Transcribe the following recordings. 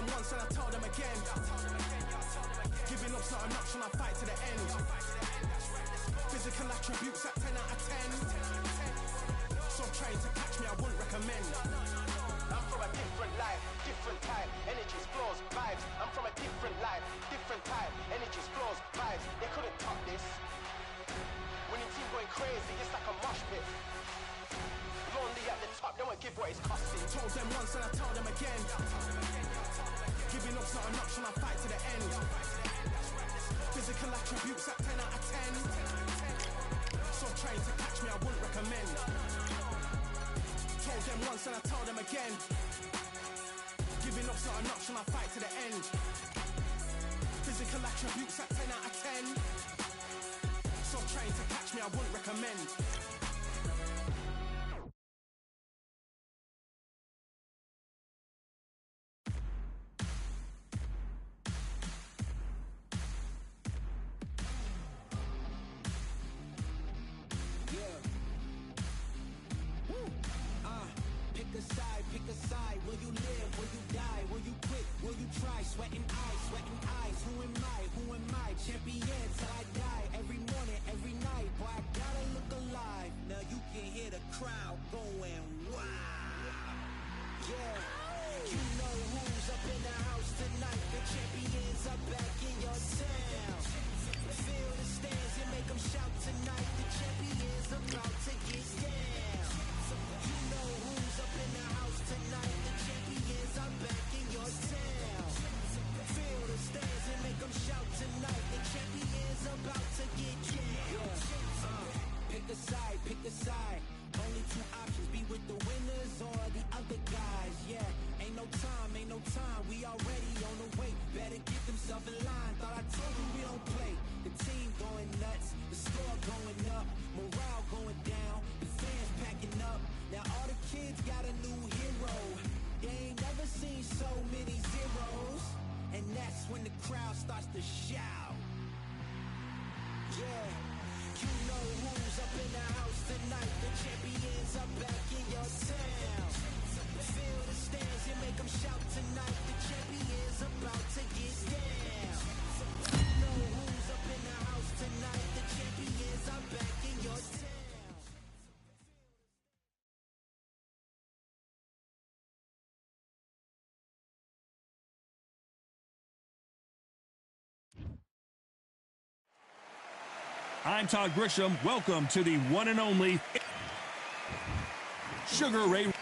them once and I told them again. Giving up's not an option, I fight to the end. Physical attributes at 10 out of 10. So trying to catch me, I wouldn't recommend. I'm from a different life, different type. Energies, flows, vibes. I'm from a different life, different type. Energies, flows, vibes. They couldn't top this. Winning team going crazy, it's like a mosh pit. Lonely at the top, they won't give what it's costing. Told them once and I told them again. Giving up's not an option, I fight to the end. Physical attributes at 10 out of 10. So trying to catch me, I wouldn't recommend. Told them once and I told them again. Giving up's not an option, I fight to the end. Physical attributes at 10 out of 10. So trying to catch me, I wouldn't recommend. Pick a side, will you live, will you die, will you quit, will you try, sweating eyes, who am I, champion till I die, every morning, every night, boy I gotta look alive, now you can hear the crowd going wow, yeah, you know who's up in the house tonight, the champions are back in your town, feel the stands and make them shout tonight, the champions about to get down, you know who's up in the house tonight, the champions are back in your town. Feel the stands and make them shout tonight, the champions about to get down. Pick a side, only two options, be with the winners or the other guys, yeah. Ain't no time, we already on the way, better get themselves in line, thought I told you we don't play. The team going nuts, the score going up, morale going down, the fans packing up, now all the kids got a new hero. They ain't never seen so many zeros. And that's when the crowd starts to shout. Yeah, you know who's up in the house tonight. The champions are back in your town. Feel the stands and make them shout tonight. The champions about to get down. You know who's up in the house tonight. The champions are back in your town. I'm Todd Grisham. Welcome to the one and only Sugar Ray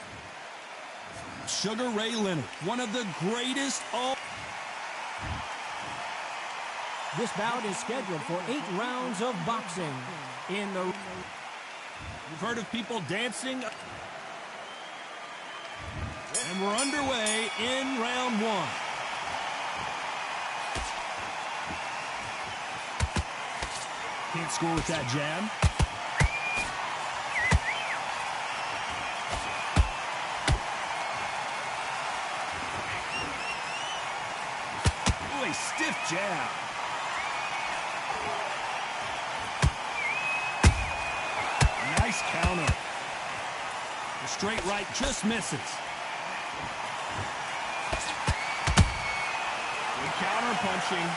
Leonard, one of the greatest all. This bout is scheduled for 8 rounds of boxing. You've heard of people dancing. And we're underway in round 1. Can't score with that jab. Oh, a stiff jab. Nice counter. The straight right just misses. Good counter punching.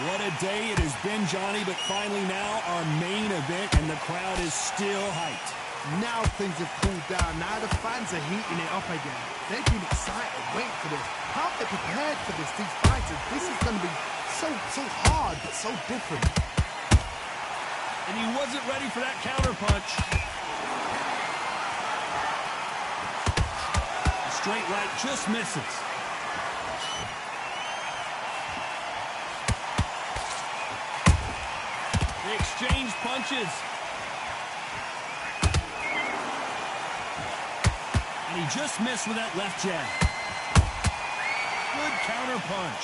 What a day it has been, Johnny, but finally now our main event, and the crowd is still hyped. Now things have cooled down. Now the fans are heating it up again. They've been excited, waiting for this. How they prepared for this, these fighters. This is going to be so hard, but so different. And he wasn't ready for that counter punch. The straight right just misses. They exchange punches. And he just missed with that left jab. Good counter punch.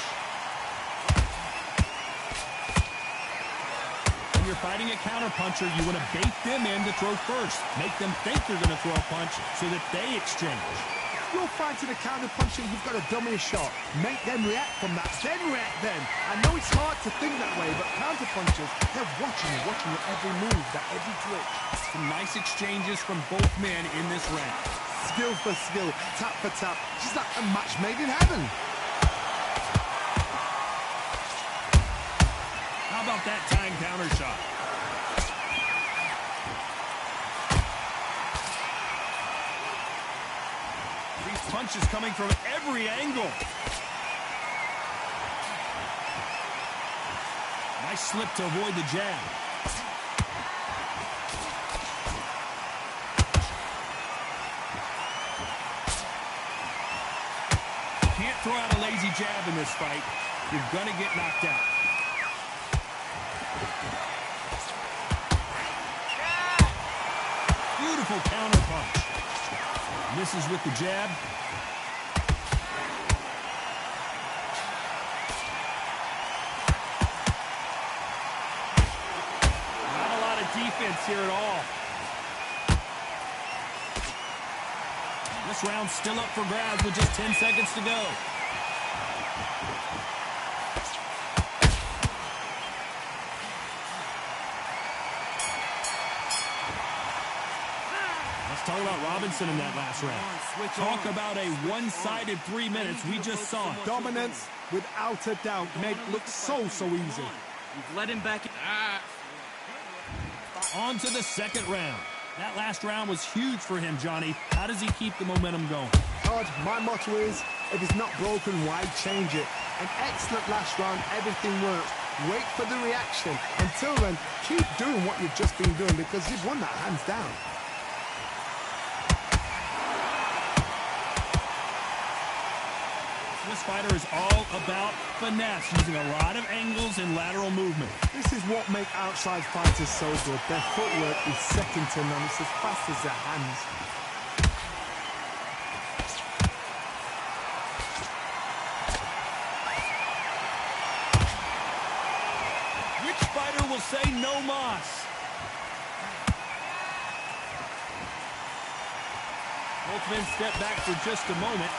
When you're fighting a counter puncher, you want to bait them in to throw first. Make them think they're going to throw a punch so that they exchange. You're fighting a counter-puncher, you've got to dummy a shot. Make them react from that, then react then. I know it's hard to think that way, but counter-punchers, they're watching your every move, that every twitch. Some nice exchanges from both men in this round. Skill for skill, tap for tap. She's like a match made in heaven. How about that time counter shot? These punches coming from every angle. Nice slip to avoid the jab. Can't throw out a lazy jab in this fight. You're gonna get knocked out. Beautiful counter punch. Misses with the jab. Not a lot of defense here at all. This round's still up for grabs with just 10 seconds to go. Talk about Robinson in that last round. Talk about a one-sided 3 minutes. We just saw it. Dominance, without a doubt, made it look so easy. You've let him back. On to the second round. That last round was huge for him, Johnny. How does he keep the momentum going? Todd, my motto is, if it's not broken, why change it? An excellent last round, everything works. Wait for the reaction. Until then, keep doing what you've just been doing because you've won that hands down. This fighter is all about finesse, using a lot of angles and lateral movement. This is what makes outside fighters so good. Their footwork is second to none. It's as fast as their hands. Which fighter will say no mas? Both men step back for just a moment.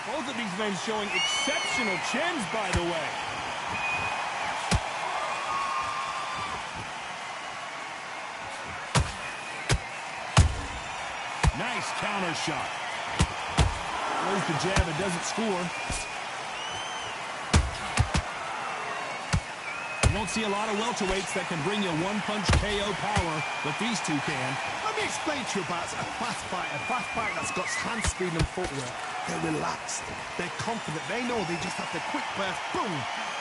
Both of these men showing exceptional chins, by the way. Nice counter shot. Throws the jab and doesn't score. You don't see a lot of welterweights that can bring you one-punch KO power, but these two can. Let me explain to you about a fast fighter that's got hand speed and footwork. They're relaxed. They're confident. They know they just have to quick burst, boom.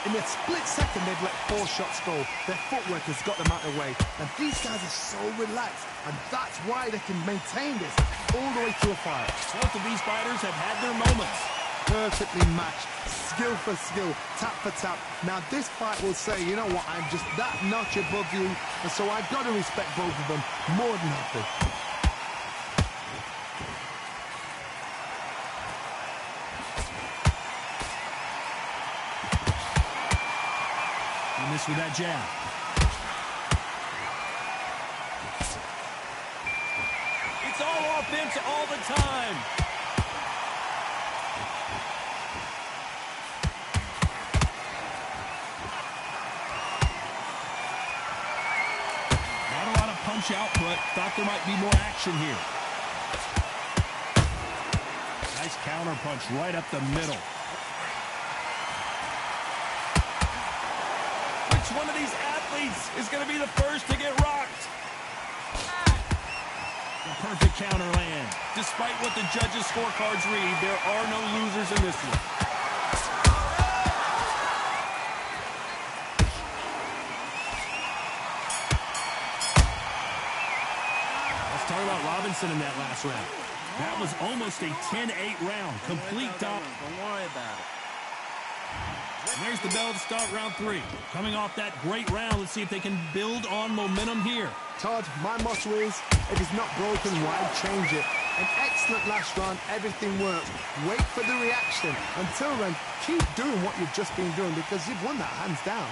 In a split second, they've let 4 shots go. Their footwork has got them out of the way. And these guys are so relaxed. And that's why they can maintain this all the way to a fight. Both of these fighters have had their moments. Perfectly matched. Skill for skill. Tap for tap. Now, this fight will say, you know what, I'm just that notch above you. And so I've got to respect both of them more than happy. He missed with that jab. It's all offense all the time. Not a lot of punch output. Thought there might be more action here. Nice counter punch right up the middle. Which one of these athletes is going to be the first to get rocked? The perfect counter land. Despite what the judges' scorecards read, there are no losers in this one. Let's talk about Robinson in that last round. That was almost a 10-8 round. Complete top. Don't worry about it. There's the bell to start round 3. Coming off that great round, let's see if they can build on momentum here. Todd, my motto is, if it's not broken, why change it? An excellent last round. Everything works. Wait for the reaction. Until then, keep doing what you've just been doing because you've won that hands down.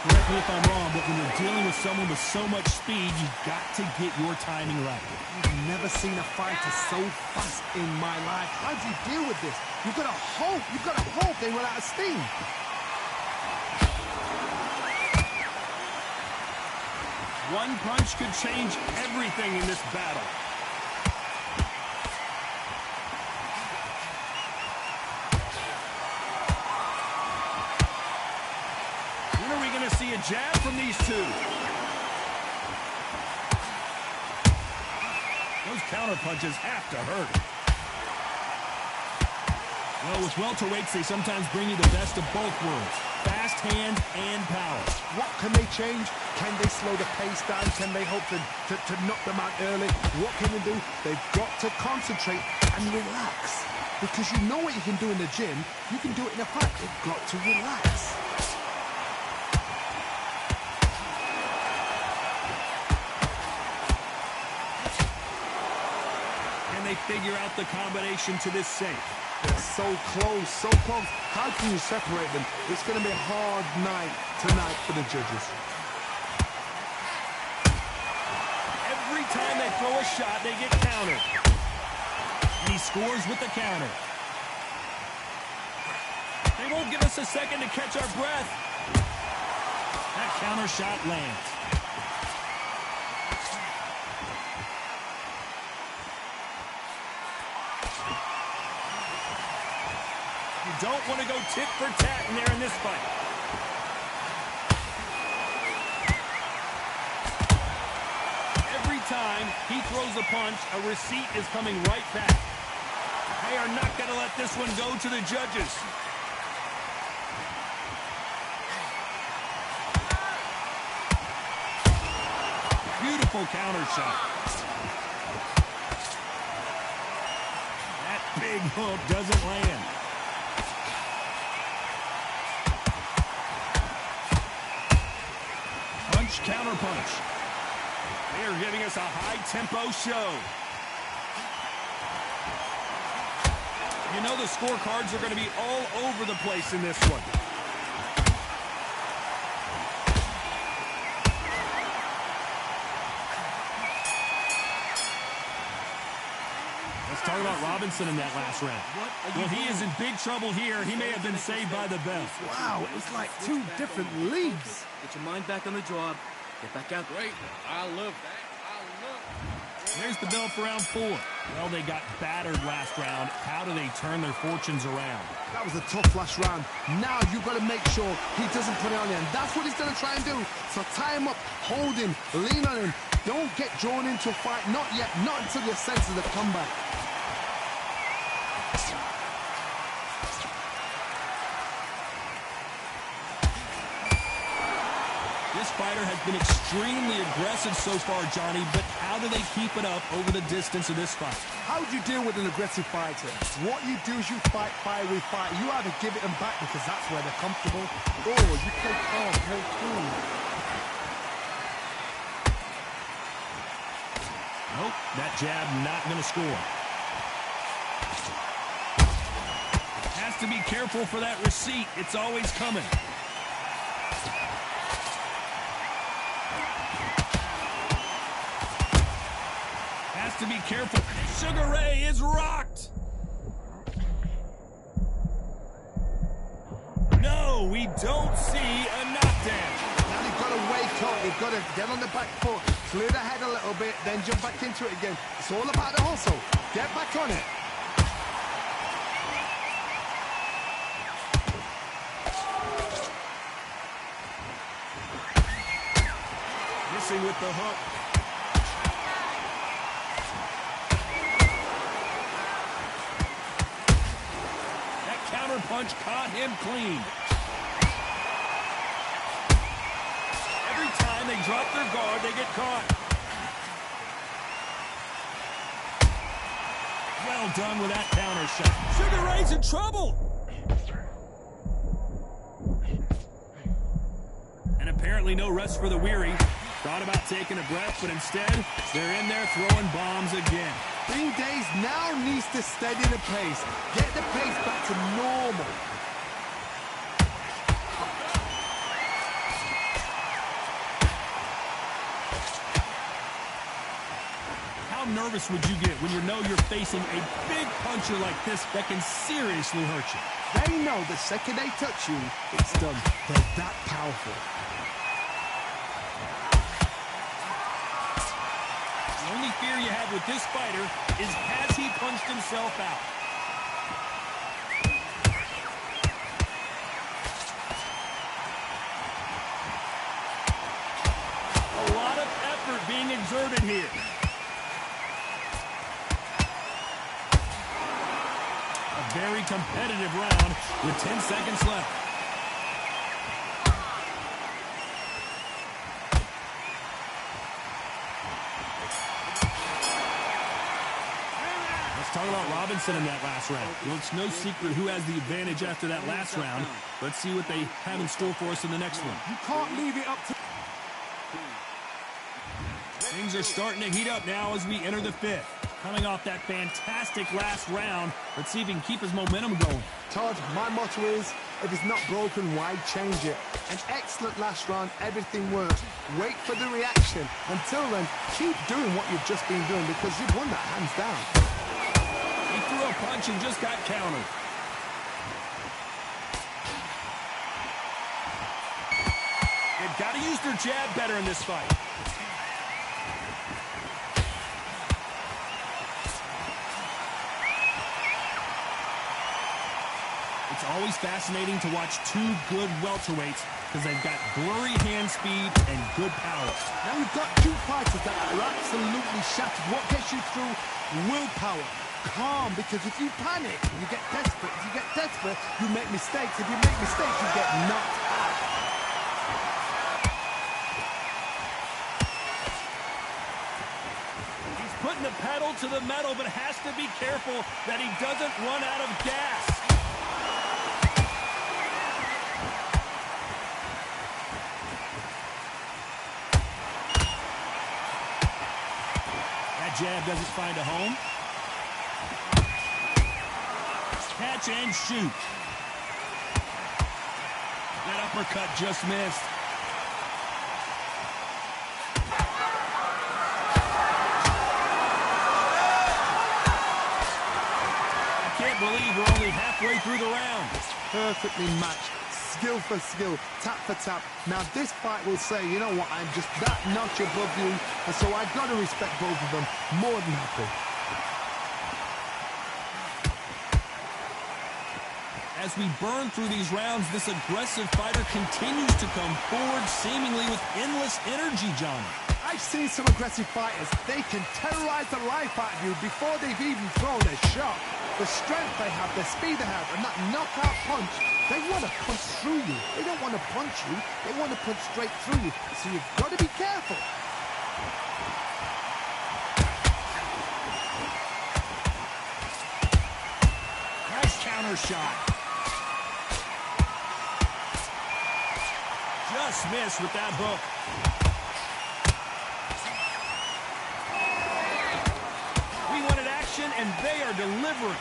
Correct me if I'm wrong, but when you're dealing with someone with so much speed, you've got to get your timing right. I've never seen a fighter so fast in my life. How do you deal with this? You've got to hope they run out of steam. One punch could change everything in this battle. When are we going to see a jab from these two? Those counter punches have to hurt. Well, with welterweights, they sometimes bring you the best of both worlds. Fast hand and power. What can they change? Can they slow the pace down? Can they hope to knock them out early? What can they do? They've got to concentrate and relax. Because you know what you can do in the gym, you can do it in a fight. They've got to relax. Can they figure out the combination to this safe? They're so close, so close. How can you separate them? It's going to be a hard night tonight for the judges. Every time they throw a shot, they get countered. And he scores with the counter. They won't give us a second to catch our breath. That counter shot lands. You don't want to go tit for tat in there in this fight. Every time he throws a punch, a receipt is coming right back. They are not going to let this one go to the judges. Beautiful counter shot. That big hook doesn't land. Punch, counter punch. They are giving us a high-tempo show. You know the scorecards are going to be all over the place in this one. Let's talk about Robinson in that last round. Well, he is in big trouble here. He may have been saved by the bell. Wow, it's like two different leagues. Get your mind back on the job. Get back out. Great. I love that. I love that. There's the bell for round 4. Well, they got battered last round. How do they turn their fortunes around? That was a tough last round. Now you've got to make sure he doesn't put it on you. And that's what he's going to try and do. So tie him up, hold him, lean on him. Don't get drawn into a fight. Not yet. Not until your senses have come back. This fighter has been extremely aggressive so far, Johnny, but how do they keep it up over the distance of this fight? How do you deal with an aggressive fighter? What you do is you fight fire with fight. You either give it them back because that's where they're comfortable, or you play calm, play cool. Nope, that jab not going to score. Has to be careful for that receipt. It's always coming. Has to be careful. Sugar Ray is rocked. No, we don't see a knockdown. Now they've got to wake up. They've got to get on the back foot, clear the head a little bit, then jump back into it again. It's all about the hustle. Get back on it. Missing with the hook. Punch caught him clean. Every time they drop their guard, they get caught. Well done with that counter shot. Sugar Ray's in trouble. Apparently no rest for the weary. Thought about taking a breath, but instead, they're in there throwing bombs again. Green Days now needs to steady the pace. Get the pace back to normal. How nervous would you get when you know you're facing a big puncher like this that can seriously hurt you? They know the second they touch you, it's done. They're that powerful. The only fear you have with this fighter is has he punched himself out? A lot of effort being exerted here. A very competitive round with 10 seconds left. Talk about Robinson in that last round. Well, it's no secret who has the advantage after that last round. Let's see what they have in store for us in the next one. You can't leave it up to... Things are starting to heat up now as we enter the fifth. Coming off that fantastic last round, let's see if he can keep his momentum going. Todd, my motto is, if it's not broken, why change it? An excellent last round, everything works. Wait for the reaction. Until then, keep doing what you've just been doing because you've won that hands down. He threw a punch and just got countered. They've got to use their jab better in this fight. It's always fascinating to watch two good welterweights because they've got blurry hand speed and good power. Now we've got two fighters that are absolutely shattered. What gets you through? Willpower. Calm, because if you panic, you get desperate. If you get desperate, you make mistakes. If you make mistakes, you get knocked out. He's putting the pedal to the metal, but has to be careful that he doesn't run out of gas. That jab doesn't find a home. Catch and shoot. That uppercut just missed. I can't believe we're only halfway through the round. Perfectly matched. Skill for skill, tap for tap. Now this fight will say, you know what, I'm just that notch above you, and so I've got to respect both of them. More than happy. As we burn through these rounds, this aggressive fighter continues to come forward, seemingly with endless energy, Johnny. I've seen some aggressive fighters. They can terrorize the life out of you before they've even thrown their shot. The strength they have, the speed they have, and that knockout punch, they want to punch through you. They don't want to punch you. They want to punch straight through you. So you've got to be careful. Nice counter shot. Just missed with that hook. We wanted action, and they are delivering.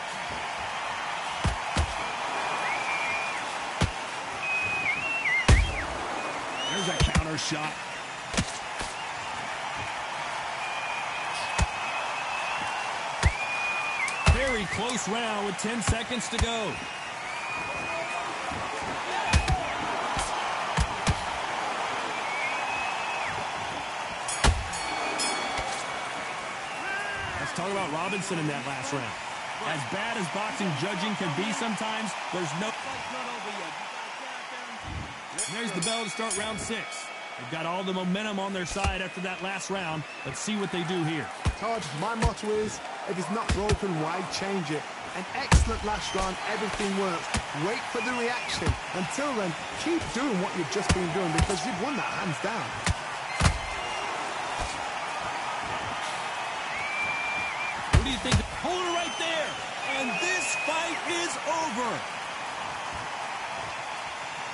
There's a counter shot. Very close round with 10 seconds to go. Let's talk about Robinson in that last round. As bad as boxing judging can be sometimes, there's no... There's the bell to start round 6. They've got all the momentum on their side after that last round. Let's see what they do here. Todd, my motto is, if it's not broken, why change it? An excellent last round, everything works. Wait for the reaction. Until then, keep doing what you've just been doing because you've won that hands down. What do you think? Hold it right there. And this fight is over.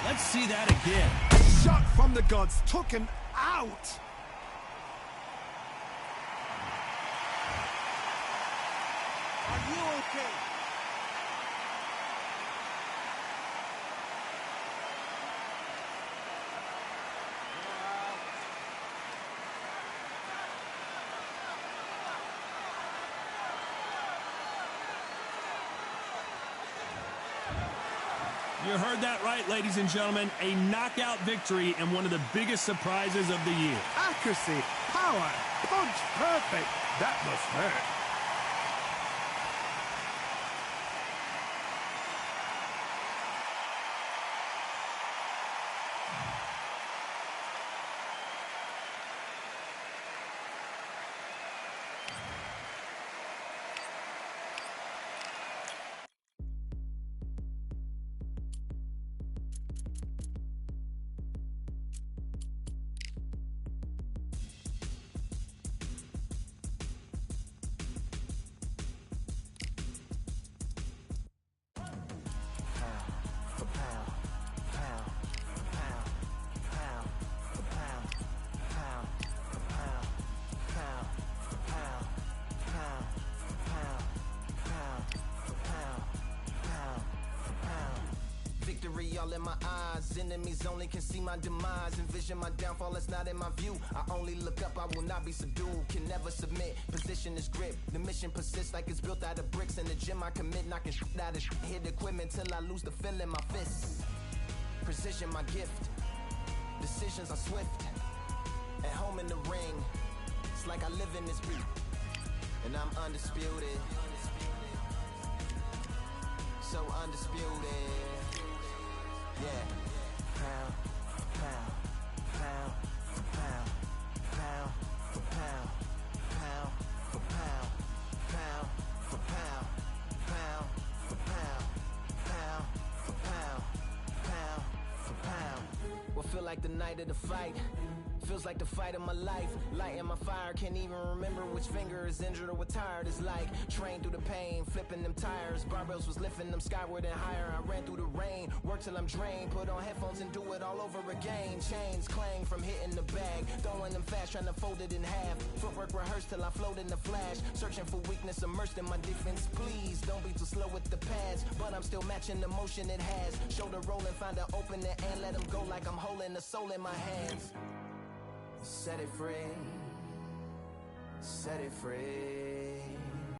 Let's see that again. shot from the gods. Took him out. Are you okay? You heard that right, ladies and gentlemen. A knockout victory and one of the biggest surprises of the year. Accuracy, power, punch, perfect. That must hurt. Victory all in my eyes. Enemies only can see my demise. Envision my downfall, it's not in my view. I only look up, I will not be subdued. Can never submit, position is grip. The mission persists like it's built out of bricks. In the gym I commit, knocking shit out of shit. Hit equipment till I lose the feel in my fists. Precision my gift. Decisions are swift. At home in the ring, it's like I live in this beat. And I'm undisputed. So undisputed. Yeah. Pound, pound, pound, pound, pound, for pound, pound, for pound, pound, for pound, pound, for pound, pound, for pound, pound, for pound. What feel like the night of the fight? Feels like the fight of my life. Lighting my fire, can't even remember which finger is injured or what tired is like. Trained through the pain, flipping them tires. Barbells was lifting them skyward and higher. I ran through the rain, work till I'm drained. Put on headphones and do it all over again. Chains clang from hitting the bag. Throwing them fast, trying to fold it in half. Footwork rehearsed till I float in the flash. Searching for weakness, immersed in my defense. Please, don't be too slow with the pads. But I'm still matching the motion it has. Shoulder rolling, find an opening and let them go like I'm holding the soul in my hands. Set it free, set it free.